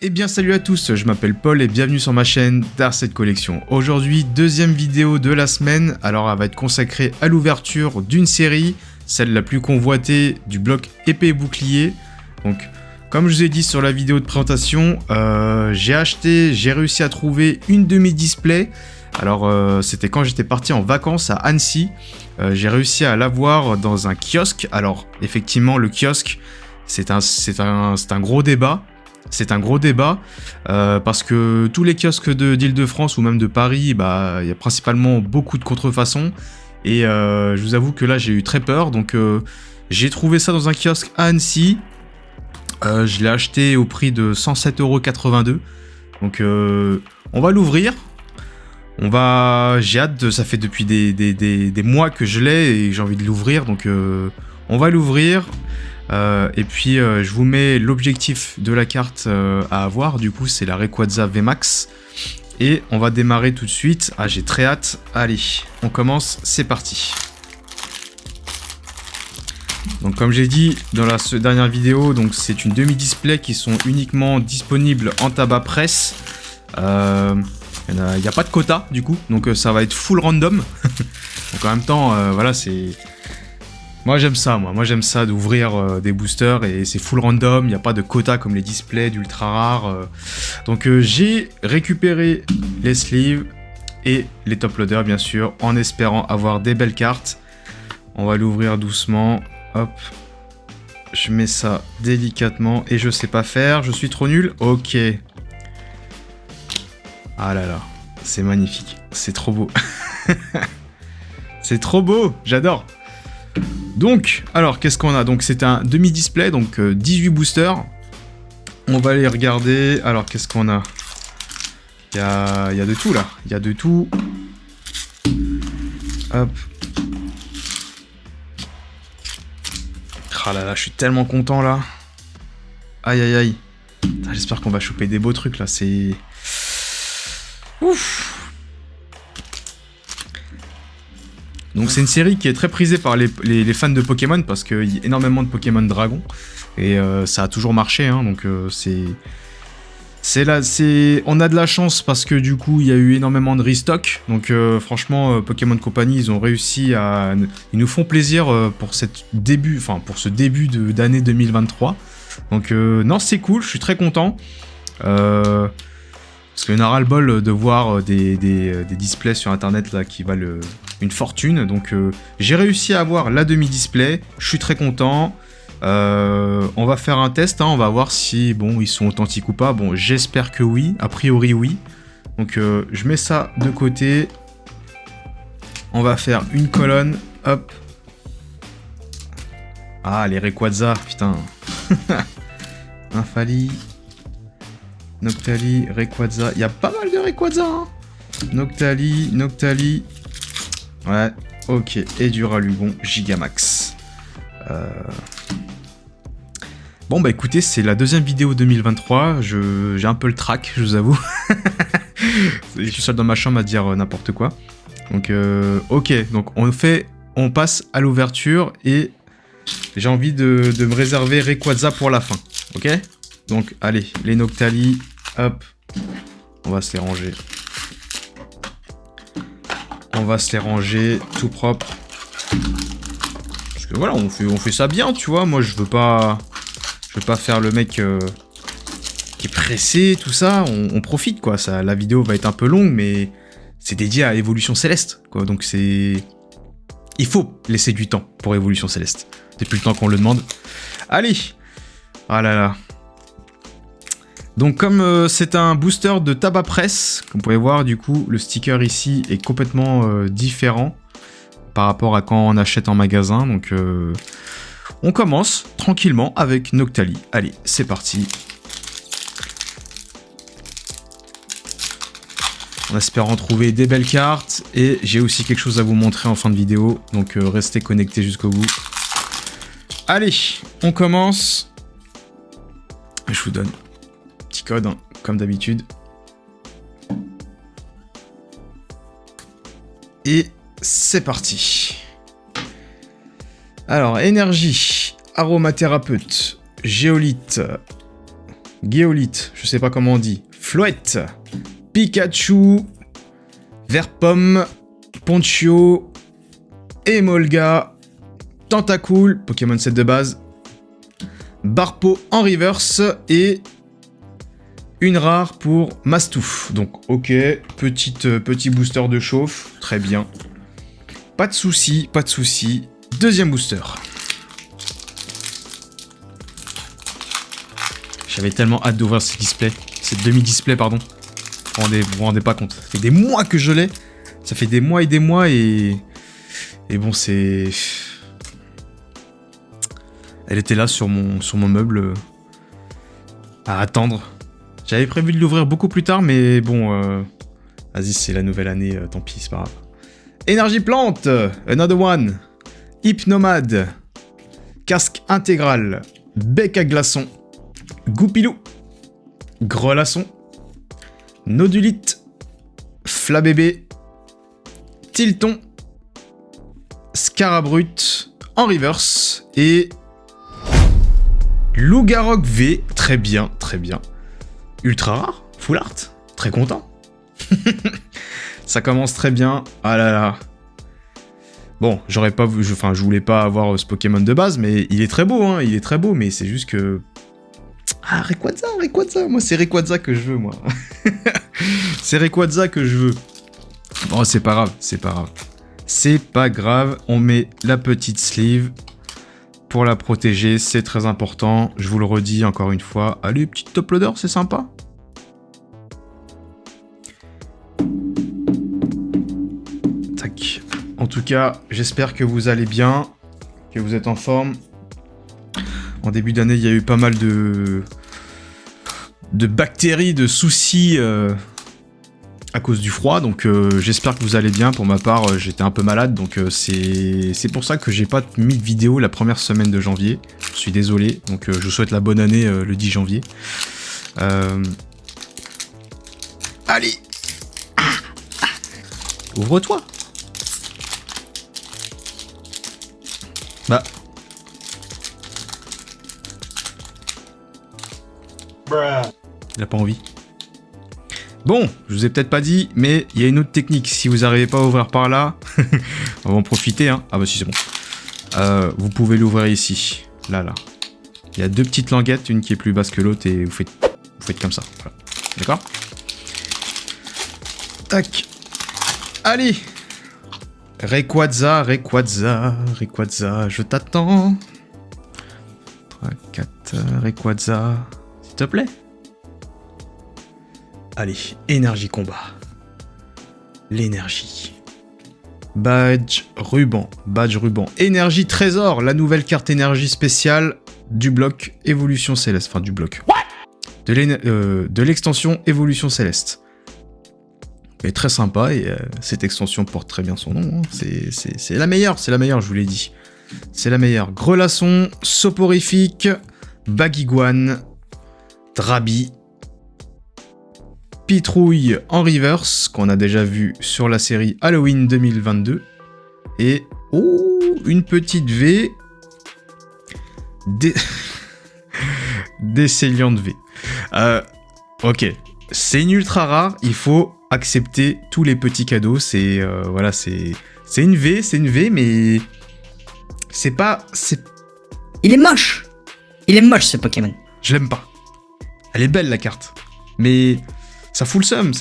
Eh bien salut à tous, je m'appelle Paul et bienvenue sur ma chaîne Darset Collection. Aujourd'hui, deuxième vidéo de la semaine, alors elle va être consacrée à l'ouverture d'une série, celle la plus convoitée du bloc épée et bouclier. Donc, comme je vous ai dit sur la vidéo de présentation, j'ai réussi à trouver une de mes displays. Alors c'était quand j'étais parti en vacances à Annecy, j'ai réussi à l'avoir dans un kiosque. Alors effectivement le kiosque, c'est un gros débat. C'est un gros débat parce que tous les kiosques d'Île-de-France ou même de Paris, bah, il y a principalement beaucoup de contrefaçons. Et je vous avoue que là, j'ai eu très peur. Donc, j'ai trouvé ça dans un kiosque à Annecy. Je l'ai acheté au prix de 107,82 €. Donc, on va l'ouvrir. J'ai hâte, ça fait depuis des mois que je l'ai et j'ai envie de l'ouvrir. Donc, on va l'ouvrir. Et puis je vous mets l'objectif de la carte à avoir, du coup c'est la Rayquaza VMAX. Et on va démarrer tout de suite, j'ai très hâte, allez, on commence, c'est parti. Donc comme j'ai dit dans la dernière vidéo, donc c'est une demi-display qui sont uniquement disponibles en tabac presse. Il n'y a pas de quota du coup, donc ça va être full random. Donc en même temps, voilà, c'est... Moi j'aime ça d'ouvrir des boosters et c'est full random, il n'y a pas de quota comme les displays d'ultra rares. Donc j'ai récupéré les sleeves et les top loaders bien sûr, en espérant avoir des belles cartes. On va l'ouvrir doucement, hop. Je mets ça délicatement et je sais pas faire, je suis trop nul, ok. Ah là là, c'est magnifique, c'est trop beau. C'est trop beau, j'adore. Donc, alors, qu'est-ce qu'on a? Donc, c'est un demi-display, donc 18 boosters. On va les regarder. Alors, qu'est-ce qu'on a? Il y a de tout, là. Il y a de tout. Hop. Ah là là, je suis tellement content, là. Aïe, aïe, aïe. J'espère qu'on va choper des beaux trucs, là. C'est... Ouf. Donc c'est une série qui est très prisée par les fans de Pokémon parce qu'il y a énormément de Pokémon Dragon et ça a toujours marché, hein, donc on a de la chance parce que du coup il y a eu énormément de restock, donc franchement Pokémon Company ils ont réussi ils nous font plaisir pour ce début d'année 2023, donc non c'est cool, je suis très content. Parce qu'il y en a ras-le-bol de voir des displays sur internet là qui valent une fortune. Donc j'ai réussi à avoir la demi-display, je suis très content. On va faire un test, hein, on va voir si bon ils sont authentiques ou pas. Bon, j'espère que oui, a priori oui. Donc je mets ça de côté. On va faire une colonne, hop. Ah, les Rayquaza, putain. Infali. Noctali, Rayquaza, il y a pas mal de Rayquaza, hein. Noctali, ouais, ok, et du Ralugon Gigamax. Bon bah écoutez, c'est la deuxième vidéo 2023, j'ai un peu le trac, je vous avoue. Je suis seul dans ma chambre à dire n'importe quoi. Donc ok, donc on passe à l'ouverture et j'ai envie de me réserver Rayquaza pour la fin, ok? Donc, allez, les Noctali, hop, on va se les ranger. On va se les ranger tout propre. Parce que voilà, on fait ça bien, tu vois. Moi, je veux pas faire le mec qui est pressé, tout ça. On profite, quoi. La vidéo va être un peu longue, mais c'est dédié à Évolution Céleste, quoi. Donc, il faut laisser du temps pour Évolution Céleste. Depuis le temps qu'on le demande. Allez. Ah là là. Donc comme c'est un booster de tabac presse, comme vous pouvez voir du coup le sticker ici est complètement différent par rapport à quand on achète en magasin. Donc on commence tranquillement avec Noctali. Allez, c'est parti. En espérant trouver des belles cartes et j'ai aussi quelque chose à vous montrer en fin de vidéo. Donc restez connectés jusqu'au bout. Allez, on commence. Je vous donne petit code, hein, comme d'habitude. Et c'est parti. Alors, énergie, aromathérapeute, géolite, Géolite, je sais pas comment on dit. Floette, Pikachu, Verpomme, Ponchio, Emolga, Tentacool, Pokémon set de base, Barpo en reverse et une rare pour Mastouf. Donc ok, petit booster de chauffe, très bien. Pas de soucis, pas de soucis. Deuxième booster. J'avais tellement hâte d'ouvrir ce display, cette demi-display pardon. Vous vous rendez pas compte. Ça fait des mois que je l'ai. Ça fait des mois et bon c'est... Elle était là sur mon meuble à attendre. J'avais prévu de l'ouvrir beaucoup plus tard, mais bon, vas-y, c'est la nouvelle année, tant pis, c'est pas grave. Énergie plante, another one. Hypnomade, casque intégral, bec à glaçon, Goupilou, Grelasson, Nodulite, Flabébé, Tilton, Scarabrut en reverse et Lougarok V, très bien, très bien. Ultra rare, full art, très content. Ça commence très bien, ah là là. Bon, j'aurais pas vu, enfin, je voulais pas avoir ce Pokémon de base, mais il est très beau, hein, il est très beau, mais c'est juste que... Ah, Rayquaza, moi c'est Rayquaza que je veux, moi. C'est Rayquaza que je veux. Bon, c'est pas grave, c'est pas grave. C'est pas grave, on met la petite sleeve pour la protéger, c'est très important. Je vous le redis encore une fois. Allez, petite top loader, c'est sympa. Tac. En tout cas, j'espère que vous allez bien, que vous êtes en forme. En début d'année, il y a eu pas mal de bactéries, de soucis à cause du froid. Donc j'espère que vous allez bien. Pour ma part, j'étais un peu malade. Donc c'est pour ça que j'ai pas mis de vidéo la première semaine de janvier. Je suis désolé. Donc je vous souhaite la bonne année le 10 janvier. Allez, ouvre-toi. Bah. Il a pas envie. Bon, je vous ai peut-être pas dit, mais il y a une autre technique. Si vous n'arrivez pas à ouvrir par là, on va en profiter, hein. Ah bah si, c'est bon. Vous pouvez l'ouvrir ici. Là. Il y a deux petites languettes, une qui est plus basse que l'autre, et vous faites comme ça. Voilà. D'accord ? Tac. Allez. Rayquaza, je t'attends. 3, 4, Rayquaza, s'il te plaît. Allez, énergie combat. L'énergie. Badge ruban. Énergie trésor, la nouvelle carte énergie spéciale du bloc évolution céleste. Enfin, du bloc. De l'extension évolution céleste. Mais très sympa, et cette extension porte très bien son nom. Hein. C'est la meilleure, je vous l'ai dit. C'est la meilleure. Grelasson, Soporifique, Baguiguane, Drabi, Pitrouille en reverse, qu'on a déjà vu sur la série Halloween 2022. Et, oh, une petite V. Décéliante V. Ok, c'est une ultra rare, il faut accepter tous les petits cadeaux. C'est voilà, c'est une V, mais c'est pas... Il est moche ce Pokémon. Je l'aime pas. Elle est belle la carte, mais ça fout le seum,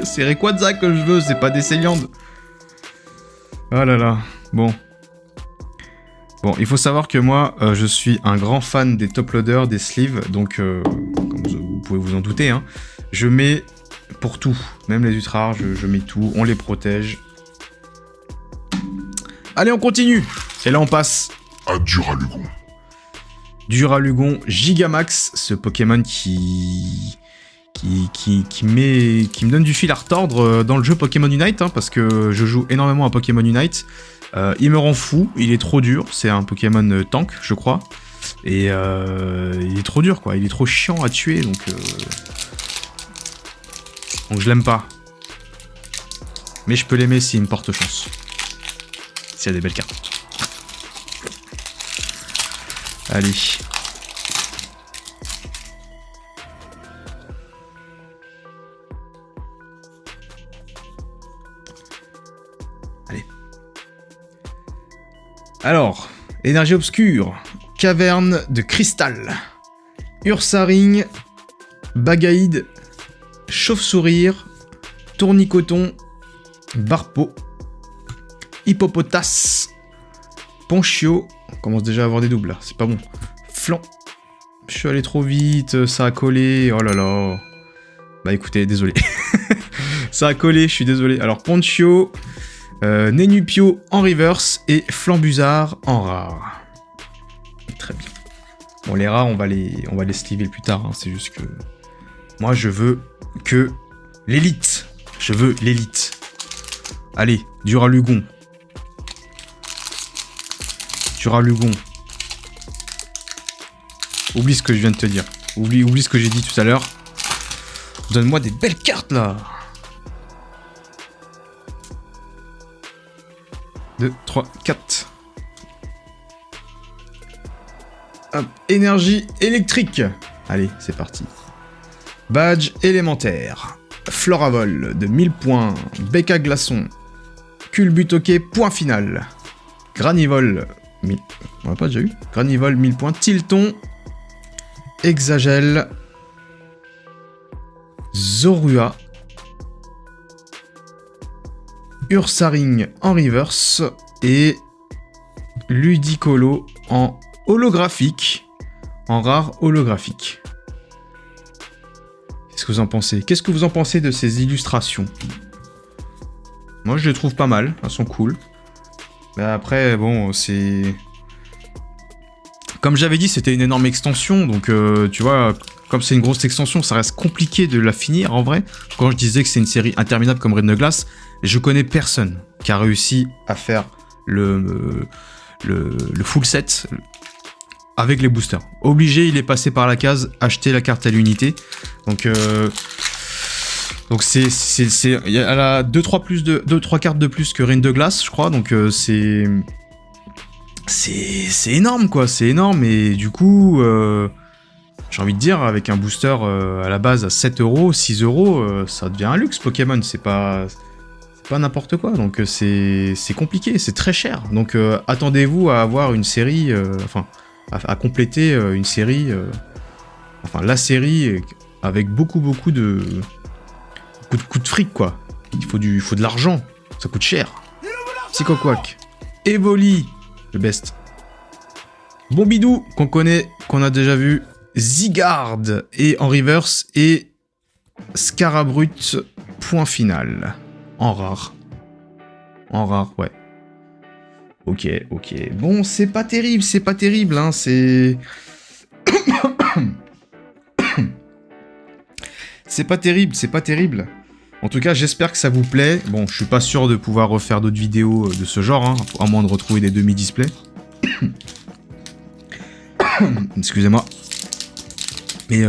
C'est Rayquaza que je veux, c'est pas Décéliande. Oh là là, bon, il faut savoir que moi, je suis un grand fan des top loaders, des sleeves, donc comme vous pouvez vous en douter, hein, je mets pour tout, même les ultra rares, je mets tout, on les protège. Allez, on continue. Et là, on passe à Duralugon. Duralugon Gigamax, ce Pokémon qui me donne du fil à retordre dans le jeu Pokémon Unite, hein, parce que je joue énormément à Pokémon Unite. Il me rend fou, il est trop dur, c'est un Pokémon tank, je crois. Et il est trop dur, quoi, il est trop chiant à tuer, donc je l'aime pas. Mais je peux l'aimer s'il me porte chance. S'il y a des belles cartes. Allez. Allez. Alors, énergie obscure, caverne de cristal, Ursaring, Bagaïde, chauve-sourire, tournicoton, barpeau, hippopotas, ponchio. On commence déjà à avoir des doubles là, c'est pas bon. Flan. Je suis allé trop vite, ça a collé, oh là là. Bah écoutez, désolé. Ça a collé, je suis désolé. Alors ponchio, Nénupio en reverse et Flambuzard en rare. Très bien. Bon, les rares, on va les sliver plus tard, hein. C'est juste que... Moi, je veux que l'élite. Je veux l'élite. Allez, Duralugon. Duralugon. Oublie ce que je viens de te dire. Oublie ce que j'ai dit tout à l'heure. Donne-moi des belles cartes, là. 2, 3, 4. Hop, énergie électrique. Allez, c'est parti. Badge élémentaire. Floravol de 1000 points. Becca glaçon. Culbutoquet, point final. Granivol. On l'a pas déjà eu. Granivol, 1000 points. Tilton. Exagel. Zorua. Ursaring en reverse. Et Ludicolo en holographique. En rare holographique. Qu'est-ce que vous en pensez? Qu'est-ce que vous en pensez de ces illustrations? Moi, je les trouve pas mal. Elles sont cool. Mais après, bon, c'est... Comme j'avais dit, c'était une énorme extension. Donc, tu vois, comme c'est une grosse extension, ça reste compliqué de la finir, en vrai. Quand je disais que c'est une série interminable comme Reine de Glace, je connais personne qui a réussi à faire le full set avec les boosters. Obligé, il est passé par la case acheter la carte à l'unité. Donc c'est il y a 2-3 cartes de plus que Reine de Glace, je crois. Donc c'est énorme, quoi. C'est énorme. Et du coup, j'ai envie de dire, avec un booster à la base à 7 €, 6 €, ça devient un luxe Pokémon. C'est pas n'importe quoi. Donc c'est compliqué, c'est très cher. Donc attendez-vous à avoir une série, à compléter une série, la série avec beaucoup de fric, quoi. Il faut de l'argent, ça coûte cher. Psychoquack, Evoli, le best. Bombidou, qu'on connaît, qu'on a déjà vu. Zygarde, et en reverse, et Scarabrut, point final. En rare. En rare, ouais. Ok. Bon, c'est pas terrible, hein, c'est... c'est pas terrible. En tout cas, j'espère que ça vous plaît. Bon, je suis pas sûr de pouvoir refaire d'autres vidéos de ce genre, hein, à moins de retrouver des demi-displays. Excusez-moi. Mais,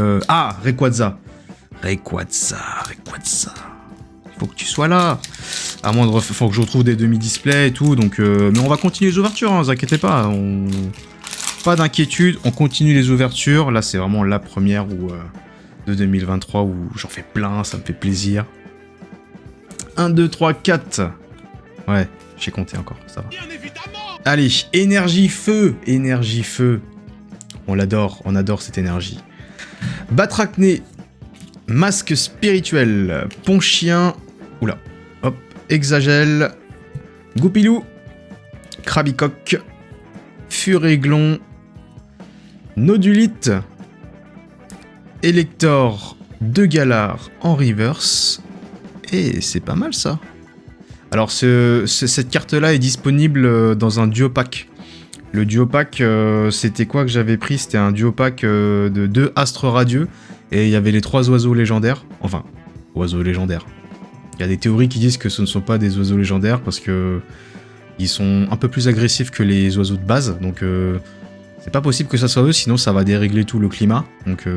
Rayquaza. Rayquaza. Faut que tu sois là. À moins de faut que je retrouve des demi-displays et tout, donc... mais on va continuer les ouvertures, hein, vous inquiétez pas. Pas d'inquiétude, on continue les ouvertures. Là, c'est vraiment la première de 2023 où j'en fais plein, ça me fait plaisir. 1, 2, 3, 4. Ouais, j'ai compté encore, ça va. Allez, énergie feu. On l'adore, on adore cette énergie. Batracné, masque spirituel, Ponchien, oula, hop, Exagel, Goupilou, Krabicoque, Furéglon, Nodulite, Elector de Galar en reverse, et c'est pas mal ça. Alors cette carte-là est disponible dans un duo pack. Le duo pack, c'était quoi que j'avais pris? C'était un duo pack de 2 astres radieux, et il y avait les 3 oiseaux légendaires. Enfin, oiseaux légendaires. Il y a des théories qui disent que ce ne sont pas des oiseaux légendaires, parce que ils sont un peu plus agressifs que les oiseaux de base, donc c'est pas possible que ça soit eux, sinon ça va dérégler tout le climat. Donc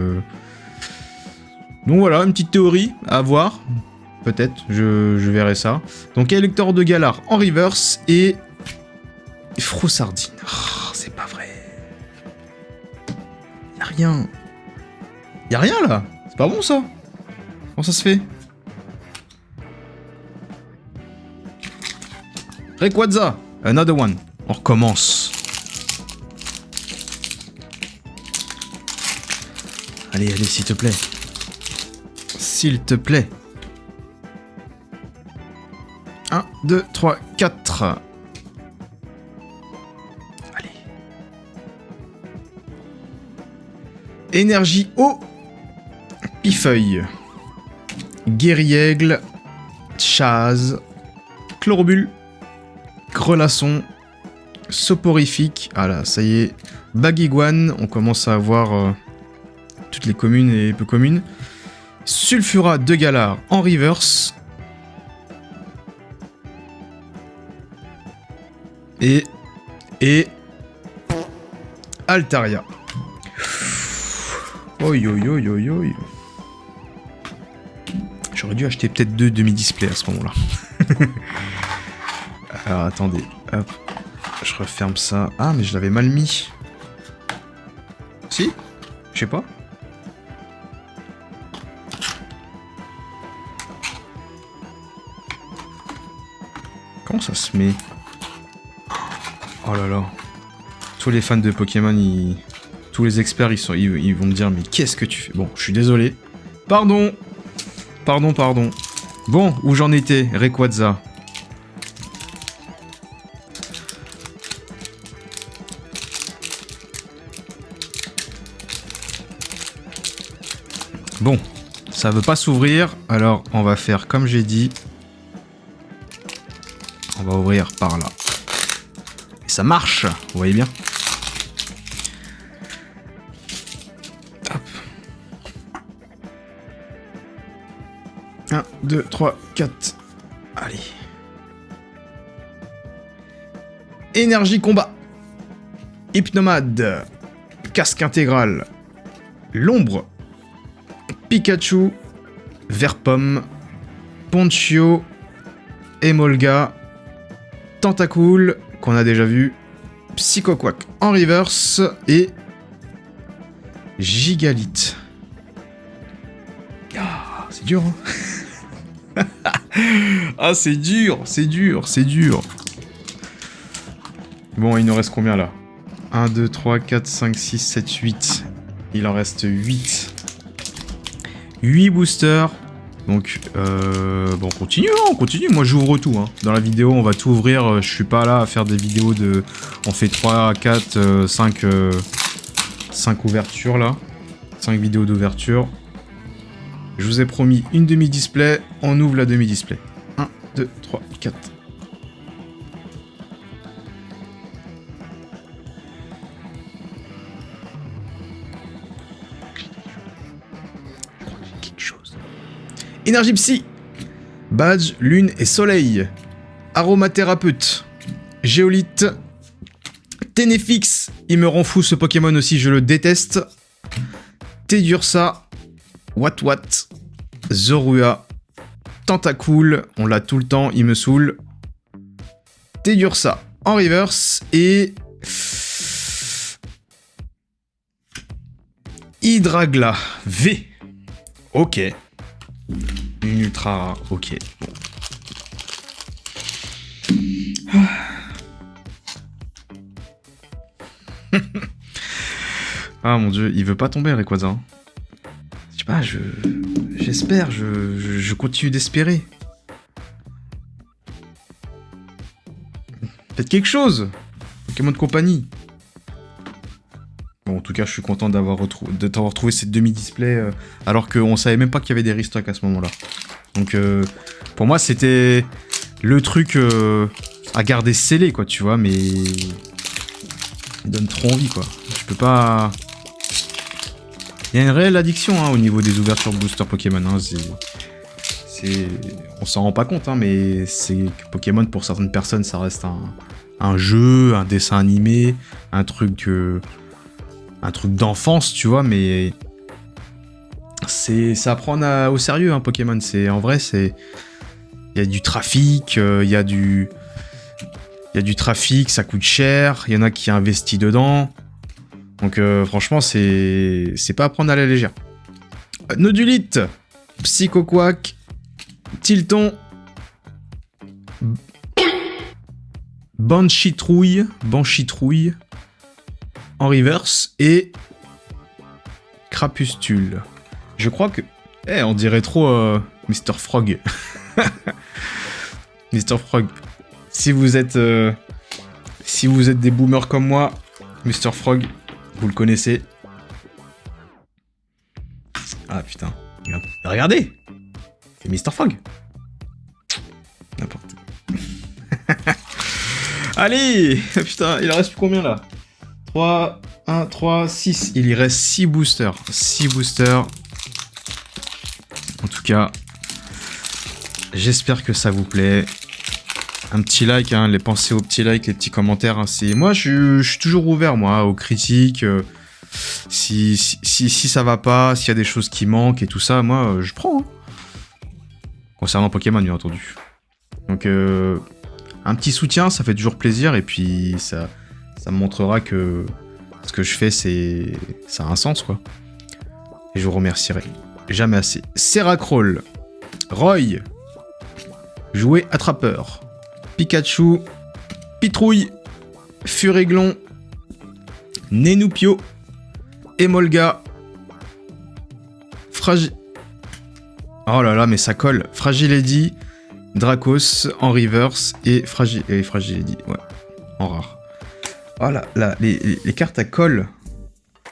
voilà, une petite théorie à voir. Peut-être, je verrai ça. Donc Elector de Galar en reverse, et Frossardine. Oh, c'est pas vrai. Y'a rien. Y'a rien là. C'est pas bon ça. Comment ça se fait? Rayquaza. Another one. On recommence. Allez, allez, s'il te plaît. S'il te plaît. 1, 2, 3, 4. Allez. Énergie eau. Pifeuille. Guéri-aigle. Chaz. Chlorobule. Grelasson. Soporifique. Ah là, ça y est. Baguiguane. On commence à avoir toutes les communes et peu communes. Sulfura de Galar en reverse. Et Altaria. Oi oi oi oi oi. J'aurais dû acheter peut-être 2 demi-displays à ce moment-là. Alors attendez, hop. Je referme ça. Ah mais je l'avais mal mis. Si? Je sais pas. Comment ça se met? Oh là là. Tous les fans de Pokémon, tous les experts, ils vont me dire mais qu'est-ce que tu fais? Bon, je suis désolé. Pardon. Pardon, pardon. Bon, où j'en étais? Rayquaza. Bon, ça veut pas s'ouvrir, alors on va faire comme j'ai dit. On va ouvrir par là. Et ça marche, vous voyez bien. Hop. 1, 2, 3, 4. Allez. Énergie combat. Hypnomade. Casque intégral. L'ombre. Pikachu. Verpomme. Ponchio. Emolga. Tentacool, qu'on a déjà vu. Psychoquack en reverse. Et Gigalith. Ah, c'est dur, hein. Ah, c'est dur, c'est dur, c'est dur. Bon, il nous reste combien là? 1, 2, 3, 4, 5, 6, 7, 8. Il en reste 8. 8 boosters. Donc, bon, on continue. Moi, j'ouvre tout. Hein. Dans la vidéo, on va tout ouvrir. Je suis pas là à faire des vidéos de... On fait 3, 4, 5 ouvertures, là. 5 vidéos d'ouverture. Je vous ai promis une demi-display. On ouvre la demi-display. 1, 2, 3, 4. Énergie psy. Badge, lune et soleil. Aromathérapeute. Géolite. Ténéfix. Il me rend fou ce Pokémon aussi, je le déteste. Tedursa. Watwat. Zorua. Tentacool. On l'a tout le temps, il me saoule. Tedursa en reverse. Et... Hydragla. V. Ok. Une ultra rare, ok. Bon. Ah mon dieu, il veut pas tomber Rayquaza. Hein. Je sais pas, j'espère, je continue d'espérer. Faites quelque chose, Pokémon de compagnie. Bon, en tout cas, je suis content d'avoir retrouvé cette demi-display, alors qu'on savait même pas qu'il y avait des restocks à ce moment-là. Donc, pour moi, c'était le truc à garder scellé, quoi, tu vois, mais... Il donne trop envie, quoi. Je peux pas... Il y a une réelle addiction, hein, au niveau des ouvertures de booster Pokémon, hein, on s'en rend pas compte, hein, mais c'est que Pokémon, pour certaines personnes, ça reste un jeu, un dessin animé, un truc d'enfance, tu vois, mais c'est à prendre au sérieux, hein, Pokémon. En vrai, il y a du trafic, il y a du trafic, ça coûte cher, il y en a qui investissent dedans. Donc franchement, c'est pas à prendre à la légère. Nodulite, Psychoquack, Tilton, Banshee-Trouille, en reverse, et Crapustule. Je crois que... on dirait trop Mr. Frog. Mr. Frog. Si vous êtes des boomers comme moi, Mr. Frog, vous le connaissez. Ah putain. Regardez, c'est Mr. Frog. N'importe. Allez. Putain, il en reste plus combien là? 3, 1, 3, 6. Il y reste 6 boosters. 6 boosters. En tout cas, j'espère que ça vous plaît. Un petit like, hein, les pensées aux petits likes, les petits commentaires. Hein, moi, je suis toujours ouvert, moi, aux critiques. Si ça va pas, s'il y a des choses qui manquent et tout ça, moi, je prends. Hein. Concernant Pokémon, bien entendu. Donc, un petit soutien, ça fait toujours plaisir. Et puis, ça me montrera que ce que je fais, ça a un sens, quoi. Et je vous remercierai jamais assez. Seracroll, Roy, jouet attrapeur, Pikachu, Pitrouille, Furéglon, Nénoupio, Emolga, Oh là là, mais ça colle. Fragilady, Dracos en reverse et Fragilady, ouais, en rare. Oh là, les cartes elles collent.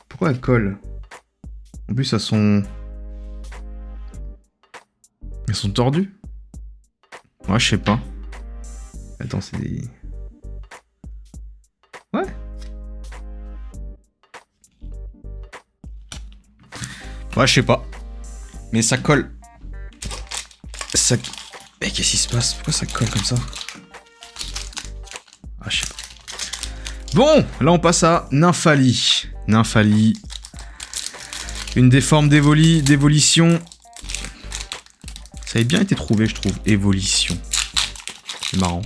Pourquoi elles collent? En plus, elles sont tordues. Ouais, je sais pas. Attends, c'est des... Ouais. Ouais, je sais pas. Mais ça colle. Ça... Mais qu'est-ce qui se passe? Pourquoi ça colle comme ça? Ah, je sais pas. Bon, là on passe à Nymphali. Nymphali. Une des formes d'évolution. Ça avait bien été trouvé, je trouve. Évolution. C'est marrant.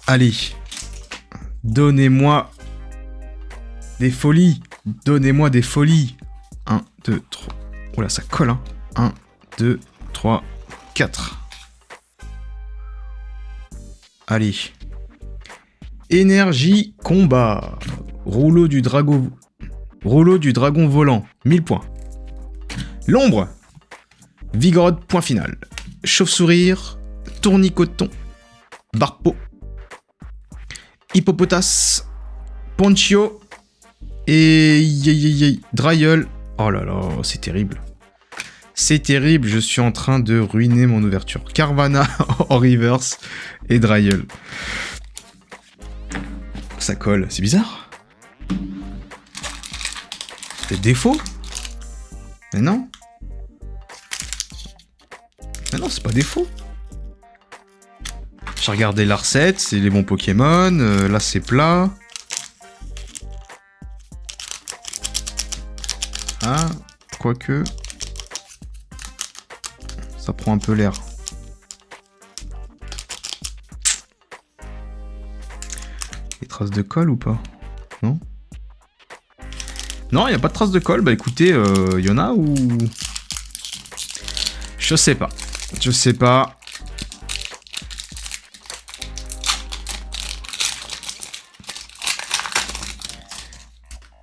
Allez. Donnez-moi des folies. Donnez-moi des folies. 1, 2, 3. Oh là, ça colle, hein. 1, 2, 3, 4. Allez. Énergie combat. Rouleau du dragon volant. 1000 points. L'ombre. Vigoroth, point final. Chauve-sourire. Tournicoton. Barpeau. Hippopotas. Ponchio. Et... Dryel. Oh là là, c'est terrible. C'est terrible, je suis en train de ruiner mon ouverture. Carvana en reverse et Dryel. Ça colle, c'est bizarre. C'est défaut. Mais non. Mais non, c'est pas défaut. J'ai regardé la recette, c'est les bons Pokémon. Là, c'est plat. Ah, quoique... Ça prend un peu l'air. Des traces de colle ou pas? Non? Non, il n'y a pas de traces de colle. Bah écoutez, y en a ou... Je sais pas. Je sais pas.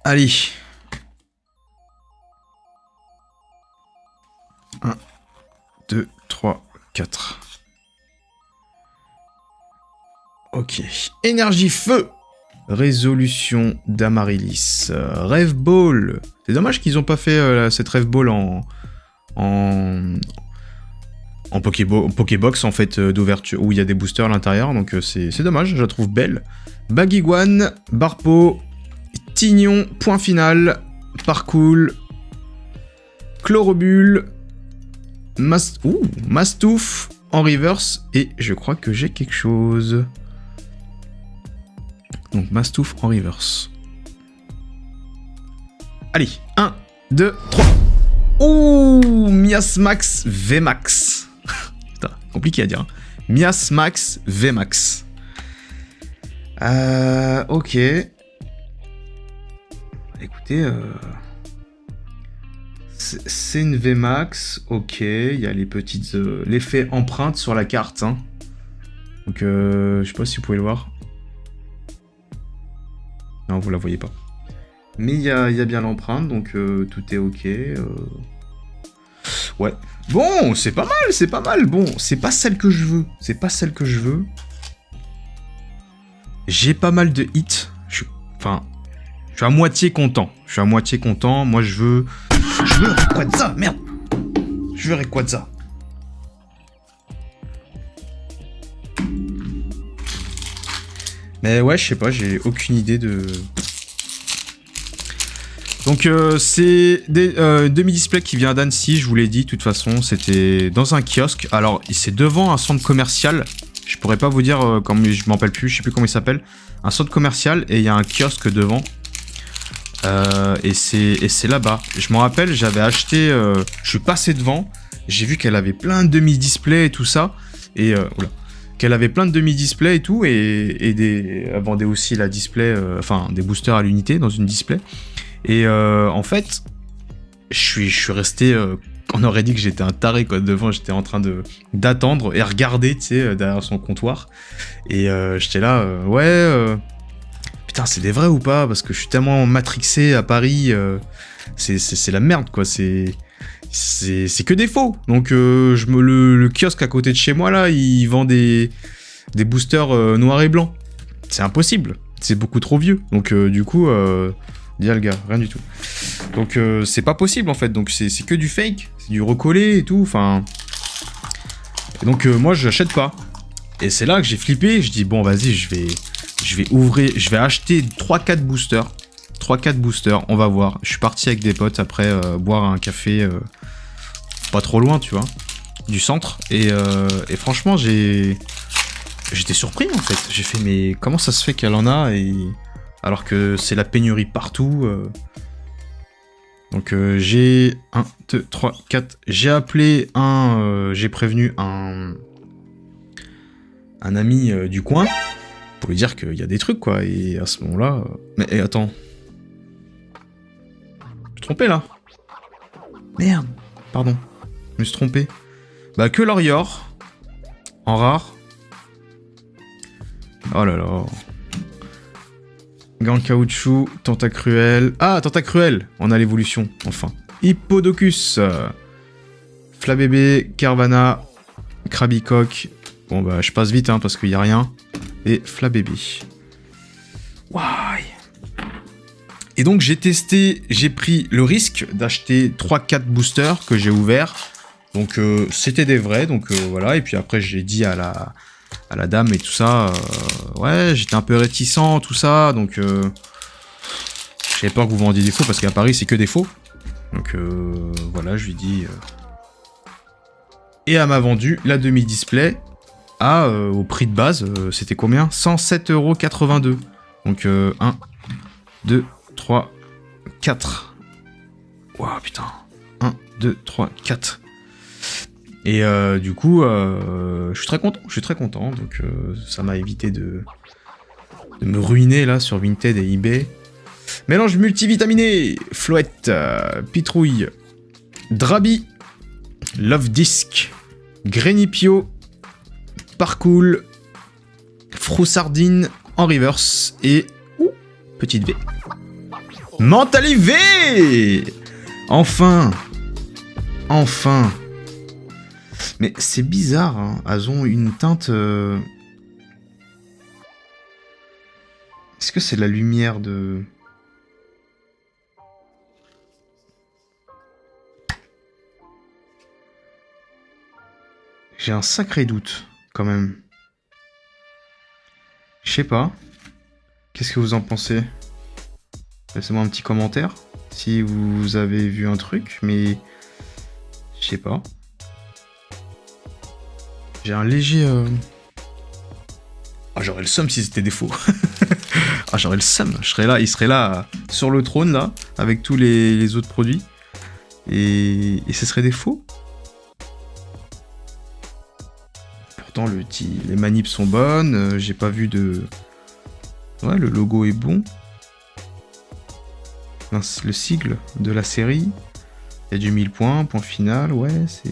Allez. 1, 2, 3, 4. Ok. Énergie feu. Résolution d'Amaryllis. Rêve Ball. C'est dommage qu'ils n'ont pas fait cette Rêve Ball en Pokébox en fait d'ouverture où il y a des boosters à l'intérieur. Donc c'est dommage, je la trouve belle. Baguiguane, Barpeau, Tignon, point final, Parcool, Chlorobule, Mastouf en reverse, et je crois que j'ai quelque chose. Donc Mastouf en reverse. Allez, 1, 2, 3. Ouh, Miasmax VMAX. Putain, compliqué à dire. Hein. Miasmax VMAX. Ok. Écoutez, c'est une VMAX, ok, il y a les petites... l'effet empreinte sur la carte, hein. Donc, je sais pas si vous pouvez le voir. Non, vous la voyez pas. Mais il y a bien l'empreinte, donc tout est ok. Ouais. Bon, c'est pas mal, c'est pas mal. Bon, c'est pas celle que je veux. C'est pas celle que je veux. J'ai pas mal de hits. Je suis à moitié content. Je suis à moitié content. Moi, je veux Rayquaza, merde. Je veux Rayquaza. Mais ouais, je sais pas, j'ai aucune idée de... Donc c'est des demi-display qui vient d'Annecy, je vous l'ai dit, de toute façon, c'était dans un kiosque. Alors, c'est devant un centre commercial. Je pourrais pas vous dire, je m'en rappelle plus, je sais plus comment il s'appelle. Un centre commercial et il y a un kiosque devant. Et c'est là-bas. Je m'en rappelle, j'avais acheté... je suis passé devant, j'ai vu qu'elle avait plein de demi-displays et tout ça. Et oula. Qu'elle avait plein de demi-displays et tout. Et elle vendait aussi la display... des boosters à l'unité dans une display. Et en fait, je suis resté... on aurait dit que j'étais un taré, quoi. Devant, j'étais en train d'attendre et regarder, tu sais, derrière son comptoir. Et j'étais là, putain, c'est des vrais ou pas? Parce que je suis tellement matrixé à Paris. C'est la merde, quoi. C'est que des faux. Donc, le kiosque à côté de chez moi, là, il vend des boosters noirs et blancs. C'est impossible. C'est beaucoup trop vieux. Donc, du coup... Dis le gars, rien du tout. Donc c'est pas possible en fait, donc c'est que du fake, c'est du recollé et tout, enfin... Et donc moi je l'achète pas. Et c'est là que j'ai flippé, je dis bon vas-y, je vais acheter 3-4 boosters. 3-4 boosters, on va voir. Je suis parti avec des potes après boire un café pas trop loin, tu vois, du centre. Et franchement j'étais surpris en fait. J'ai fait mais comment ça se fait qu'elle en a et... Alors que c'est la pénurie partout. Donc j'ai 1, 2, 3, 4. J'ai appelé j'ai prévenu un ami du coin pour lui dire qu'il y a des trucs, quoi. Et à ce moment-là... Mais attends. Je me suis trompé, là. Merde. Pardon. Je me suis trompé. Bah, que l'Orior. En rare. Oh là là. Gant caoutchouc, Tentacruel. Ah, Tentacruel. On a l'évolution, enfin. Hippodocus. Flabébé, Carvana, Krabicoque. Bon, bah, je passe vite, hein, parce qu'il n'y a rien. Et Flabébé. Why. Et donc, j'ai pris le risque d'acheter 3-4 boosters que j'ai ouverts. Donc, c'était des vrais, donc voilà. Et puis après, j'ai dit à la dame et tout ça, ouais, j'étais un peu réticent, tout ça, donc j'avais peur que vous vendiez des faux, parce qu'à Paris, c'est que des faux. Donc voilà, je lui dis... Et elle m'a vendu la demi-display au prix de base, c'était combien? 107,82 €. Donc 1, 2, 3, 4. Waouh, putain. 1, 2, 3, 4. Et du coup, je suis très content, donc ça m'a évité de me ruiner là sur Vinted et eBay. Mélange multivitaminé, Floette, Pitrouille, Drabi, Love Disc, Grenipio, Parcool, Froussardine en reverse et petite V. Mentali V. Enfin. Mais c'est bizarre, hein. Elles ont une teinte... Est-ce que c'est la lumière de... J'ai un sacré doute, quand même. Je sais pas. Qu'est-ce que vous en pensez? Laissez-moi un petit commentaire, si vous avez vu un truc, mais... Je sais pas. J'ai un léger... Ah, j'aurais le seum si c'était des faux. Ah, j'aurais le seum. Il serait là, sur le trône, là, avec tous les autres produits. Et ce serait des faux. Pourtant, les manips sont bonnes. J'ai pas vu de Ouais, le logo est bon. Mince, le sigle de la série. Il y a du 1000 points, point final, ouais, c'est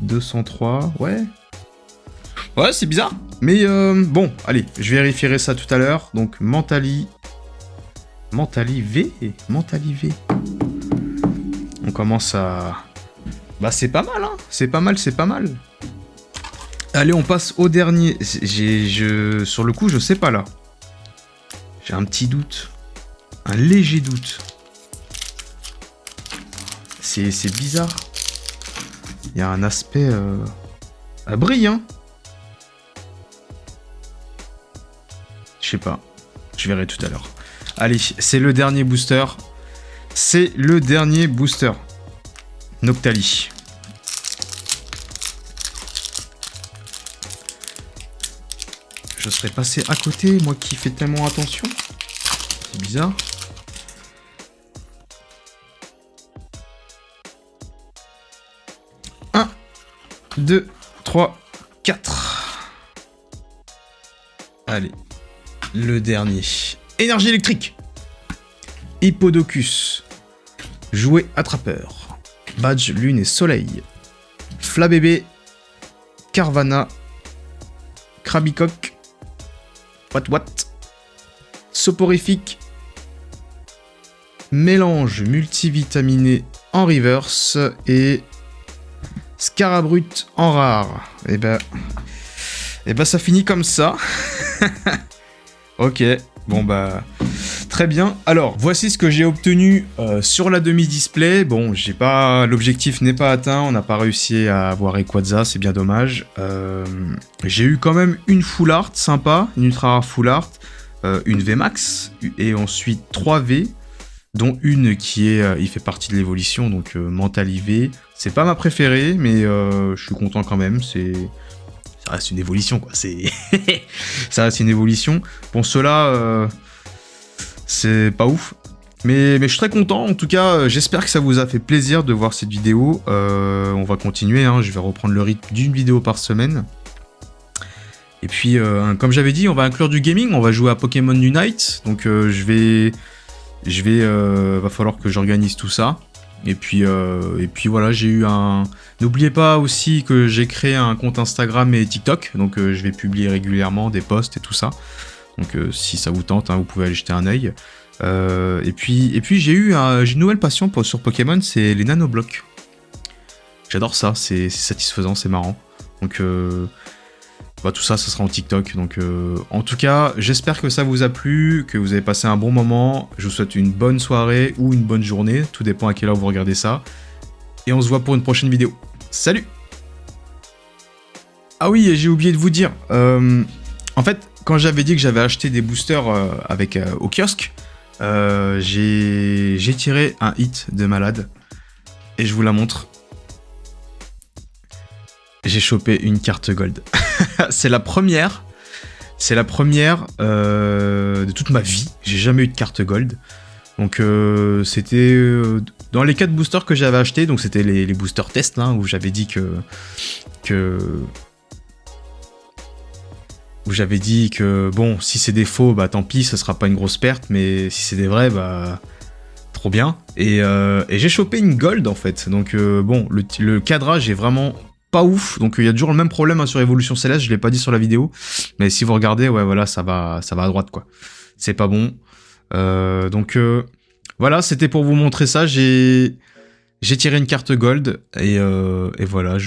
203, ouais. Ouais, c'est bizarre. Mais bon, allez, je vérifierai ça tout à l'heure. Donc, Mentali V. On commence à... Bah, c'est pas mal, hein. C'est pas mal. Allez, on passe au dernier. Sur le coup, je sais pas, là. J'ai un petit doute. Un léger doute. C'est bizarre. Il y a un aspect... brillant. Je sais pas. Je verrai tout à l'heure. Allez, c'est le dernier booster. Noctali. Je serais passé à côté, moi qui fais tellement attention. C'est bizarre. Un, 2, 3, 4. Allez. Le dernier. Énergie électrique. Hippodocus. Jouet attrapeur. Badge lune et soleil. Flabébé. Carvana. Krabicoque. Wat. Soporifique. Mélange multivitaminé en reverse. Et Scarabrut en rare. Et ben ça finit comme ça. Ok, bon bah très bien. Alors voici ce que j'ai obtenu sur la demi-display. Bon, l'objectif n'est pas atteint, on n'a pas réussi à avoir Rayquaza, c'est bien dommage. J'ai eu quand même une full art sympa, une ultra rare full art, une VMAX et ensuite 3 V, dont une qui est, il fait partie de l'évolution, donc Mentali V. C'est pas ma préférée, mais je suis content quand même. Ça reste une évolution, quoi. Ça reste une évolution. Bon, ceux-là, c'est pas ouf. Mais je suis très content. En tout cas, j'espère que ça vous a fait plaisir de voir cette vidéo. On va continuer, hein. Je vais reprendre le rythme d'une vidéo par semaine. Et puis, comme j'avais dit, on va inclure du gaming. On va jouer à Pokémon Unite. Donc, va falloir que j'organise tout ça. Et puis voilà, j'ai eu un... N'oubliez pas aussi que j'ai créé un compte Instagram et TikTok, donc je vais publier régulièrement des posts et tout ça. Donc si ça vous tente, hein, vous pouvez aller jeter un œil. Et puis j'ai une nouvelle passion sur Pokémon, c'est les nanoblocs. J'adore ça, c'est satisfaisant, c'est marrant. Donc tout ça, ça sera en TikTok. Donc en tout cas, j'espère que ça vous a plu, que vous avez passé un bon moment. Je vous souhaite une bonne soirée ou une bonne journée, tout dépend à quelle heure vous regardez ça. Et on se voit pour une prochaine vidéo. Salut! Ah oui, j'ai oublié de vous dire. En fait, quand j'avais dit que j'avais acheté des boosters au kiosque, j'ai tiré un hit de malade. Et je vous la montre. J'ai chopé une carte gold. C'est la première de toute ma vie. J'ai jamais eu de carte gold. Donc c'était dans les 4 boosters que j'avais achetés, donc c'était les boosters test là, où j'avais dit que bon, si c'est des faux, bah tant pis, ça sera pas une grosse perte, mais si c'est des vrais, bah trop bien. Et j'ai chopé une gold en fait. Donc bon, le cadrage est vraiment pas ouf, donc il y a toujours le même problème, hein, sur Evolution Céleste, je l'ai pas dit sur la vidéo, mais si vous regardez, ouais voilà, ça va à droite quoi. C'est pas bon. Donc voilà, c'était pour vous montrer ça. J'ai tiré une carte gold et voilà,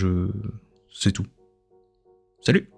c'est tout. Salut!